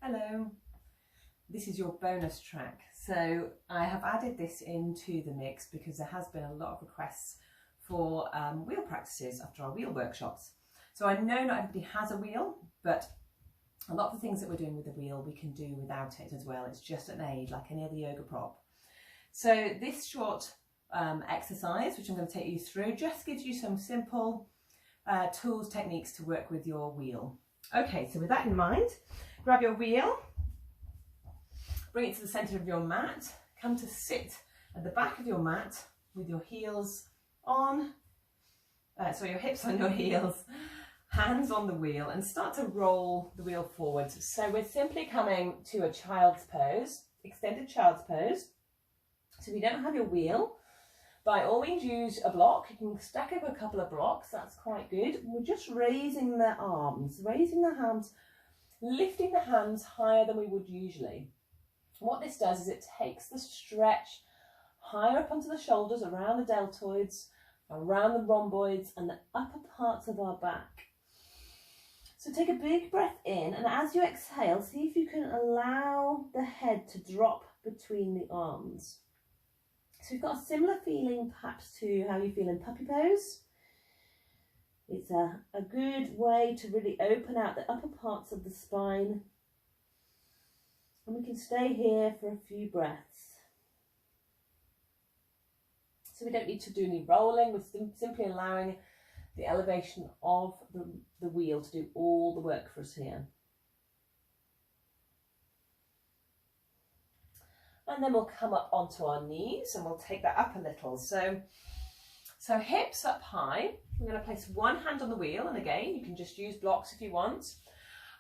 Hello, this is your bonus track. So I have added this into the mix because there has been a lot of requests for wheel practices after our wheel workshops. So I know not everybody has a wheel, but a lot of the things that we're doing with the wheel we can do without it as well. It's just an aid like any other yoga prop. So this short exercise, which I'm going to take you through, just gives you some simple tools, techniques to work with your wheel. Okay, so with that in mind, grab your wheel, bring it to the centre of your mat, come to sit at the back of your mat with your heels on, so your hips on your heels, hands on the wheel, and start to roll the wheel forwards. So we're simply coming to a child's pose, extended child's pose. So if you don't have your wheel, by all means use a block. You can stack up a couple of blocks, that's quite good. We're just raising the arms, raising the hands, lifting the hands higher than we would usually. What this does is it takes the stretch higher up onto the shoulders, around the deltoids, around the rhomboids and the upper parts of our back. So take a big breath in, and as you exhale, see if you can allow the head to drop between the arms. So you've got a similar feeling perhaps to how you feel in puppy pose. It's a good way to really open out the upper parts of the spine. And we can stay here for a few breaths. So we don't need to do any rolling, we're simply allowing the elevation of the wheel to do all the work for us here. And then we'll come up onto our knees and we'll take that up a little. So hips up high. We're going to place one hand on the wheel, and again, you can just use blocks if you want.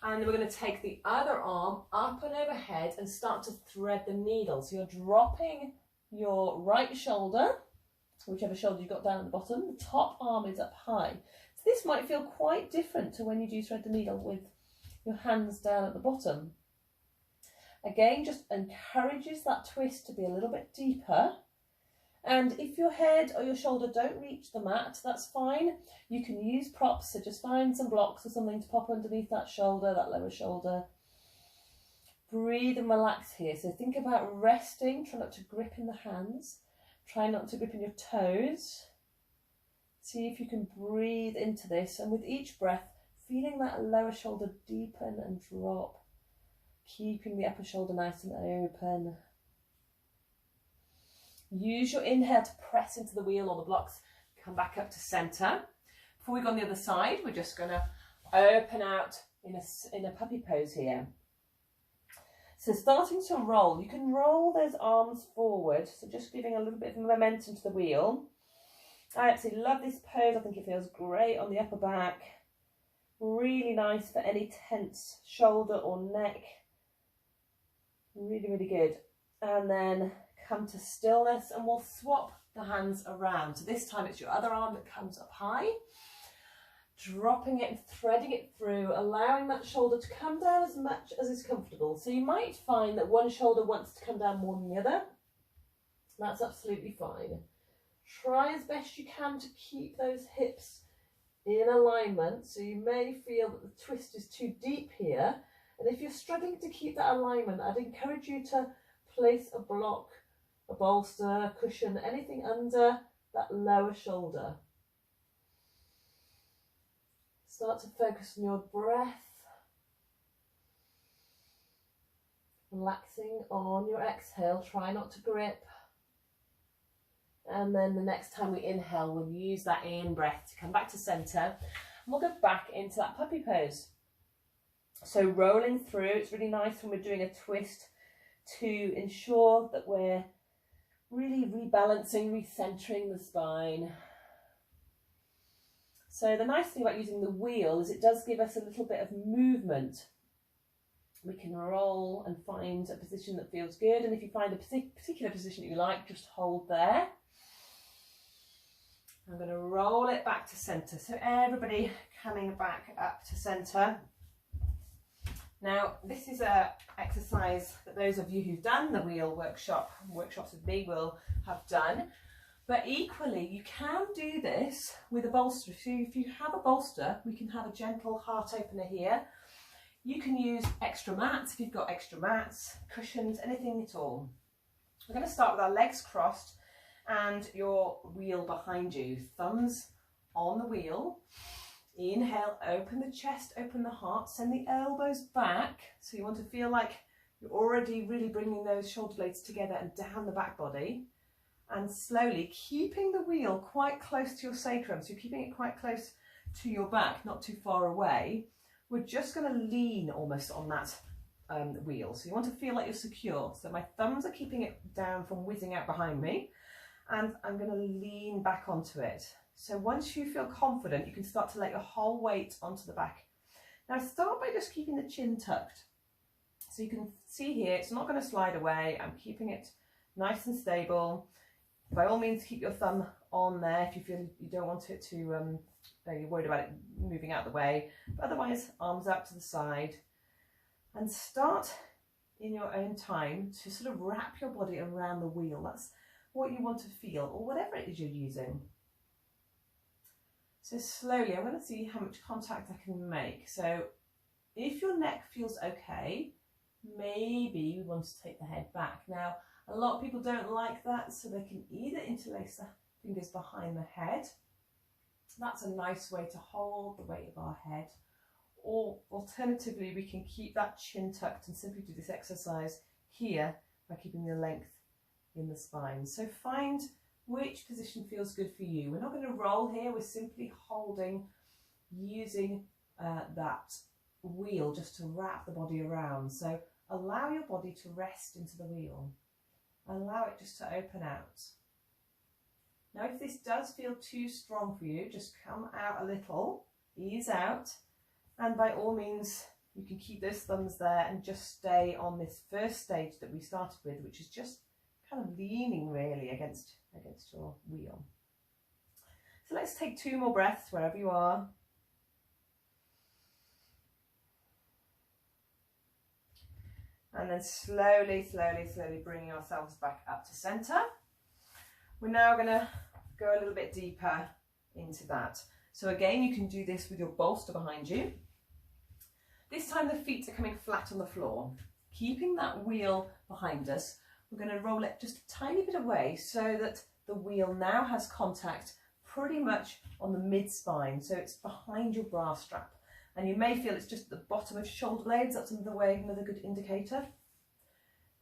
And then we're going to take the other arm up and overhead and start to thread the needle. So you're dropping your right shoulder, whichever shoulder you've got down at the bottom. The top arm is up high. So this might feel quite different to when you do thread the needle with your hands down at the bottom. Again, just encourages that twist to be a little bit deeper. And if your head or your shoulder don't reach the mat, that's fine. You can use props, so just find some blocks or something to pop underneath that shoulder, that lower shoulder. Breathe and relax here. So think about resting, try not to grip in the hands. Try not to grip in your toes. See if you can breathe into this, and with each breath, feeling that lower shoulder deepen and drop. Keeping the upper shoulder nice and open. Use your inhale to press into the wheel or the blocks. Come back up to centre. Before we go on the other side, we're just going to open out in a puppy pose here. So starting to roll, you can roll those arms forward. So just giving a little bit of momentum to the wheel. I absolutely love this pose. I think it feels great on the upper back. Really nice for any tense shoulder or neck. Really, really good. And then come to stillness, and we'll swap the hands around. So this time it's your other arm that comes up high, dropping it, threading it through, allowing that shoulder to come down as much as is comfortable. So you might find that one shoulder wants to come down more than the other. That's absolutely fine. Try as best you can to keep those hips in alignment. So you may feel that the twist is too deep here. And if you're struggling to keep that alignment, I'd encourage you to place a block, a bolster, cushion, anything under that lower shoulder. Start to focus on your breath. Relaxing on your exhale, try not to grip. And then the next time we inhale, we'll use that in breath to come back to centre. And we'll go back into that puppy pose. So rolling through, it's really nice when we're doing a twist to ensure that we're really rebalancing, recentering the spine. So the nice thing about using the wheel is it does give us a little bit of movement. We can roll and find a position that feels good, and if you find a particular position that you like, just hold there. I'm going to roll it back to centre. So everybody coming back up to centre. Now, this is an exercise that those of you who've done the wheel workshops with me will have done. But equally, you can do this with a bolster. So if you have a bolster, we can have a gentle heart opener here. You can use extra mats if you've got extra mats, cushions, anything at all. We're going to start with our legs crossed and your wheel behind you. Thumbs on the wheel. Inhale, open the chest, open the heart, send the elbows back. So you want to feel like you're already really bringing those shoulder blades together and down the back body. And slowly keeping the wheel quite close to your sacrum. So you're keeping it quite close to your back, not too far away. We're just going to lean almost on that wheel. So you want to feel like you're secure. So my thumbs are keeping it down from whizzing out behind me. And I'm going to lean back onto it. So once you feel confident, you can start to let your whole weight onto the back. Now start by just keeping the chin tucked. So you can see here, it's not going to slide away. I'm keeping it nice and stable. By all means, keep your thumb on there if you feel you don't want it to, you're worried about it moving out of the way. But otherwise, arms out to the side. And start in your own time to sort of wrap your body around the wheel. That's what you want to feel, or whatever it is you're using. So slowly, I'm going to see how much contact I can make. So if your neck feels okay, maybe we want to take the head back. Now, a lot of people don't like that, so they can either interlace the fingers behind the head. That's a nice way to hold the weight of our head. Or alternatively, we can keep that chin tucked and simply do this exercise here by keeping the length in the spine. So find which position feels good for you. We're not going to roll here, we're simply holding, using that wheel just to wrap the body around. So allow your body to rest into the wheel. Allow it just to open out. Now if this does feel too strong for you, just come out a little, ease out, and by all means you can keep those thumbs there and just stay on this first stage that we started with, which is just kind of leaning really against your wheel. So let's take 2 more breaths wherever you are. And then slowly, slowly, slowly bringing ourselves back up to center. We're now going to go a little bit deeper into that. So again, you can do this with your bolster behind you. This time the feet are coming flat on the floor. Keeping that wheel behind us, we're going to roll it just a tiny bit away so that the wheel now has contact pretty much on the mid-spine. So it's behind your bra strap. And you may feel it's just at the bottom of shoulder blades. That's another good indicator.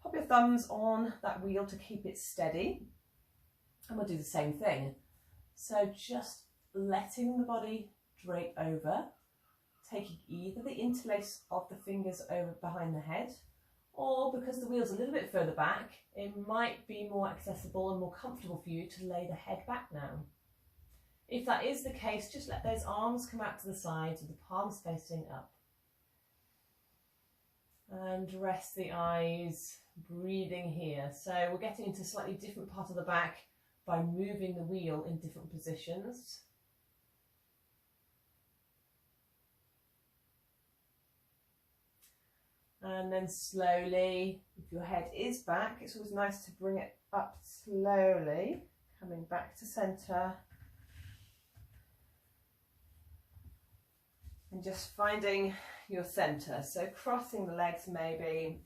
Pop your thumbs on that wheel to keep it steady. And we'll do the same thing. So just letting the body drape over, taking either the interlace of the fingers over behind the head, or because the wheel's a little bit further back, it might be more accessible and more comfortable for you to lay the head back now. If that is the case, just let those arms come out to the sides with the palms facing up. And rest the eyes, breathing here. So we're getting into a slightly different part of the back by moving the wheel in different positions. And then slowly, if your head is back, it's always nice to bring it up slowly, coming back to center. And just finding your center. So crossing the legs maybe.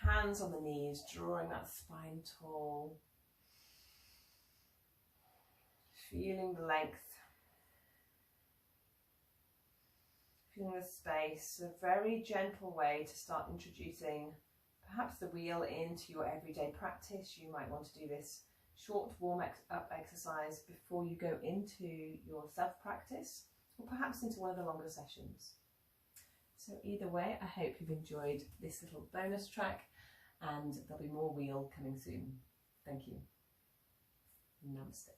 Hands on the knees, drawing that spine tall. Feeling the length. Feeling the space. A very gentle way to start introducing perhaps the wheel into your everyday practice. You might want to do this short warm-up exercise before you go into your self-practice, or perhaps into one of the longer sessions. So either way, I hope you've enjoyed this little bonus track, and there'll be more wheel coming soon. Thank you. Namaste.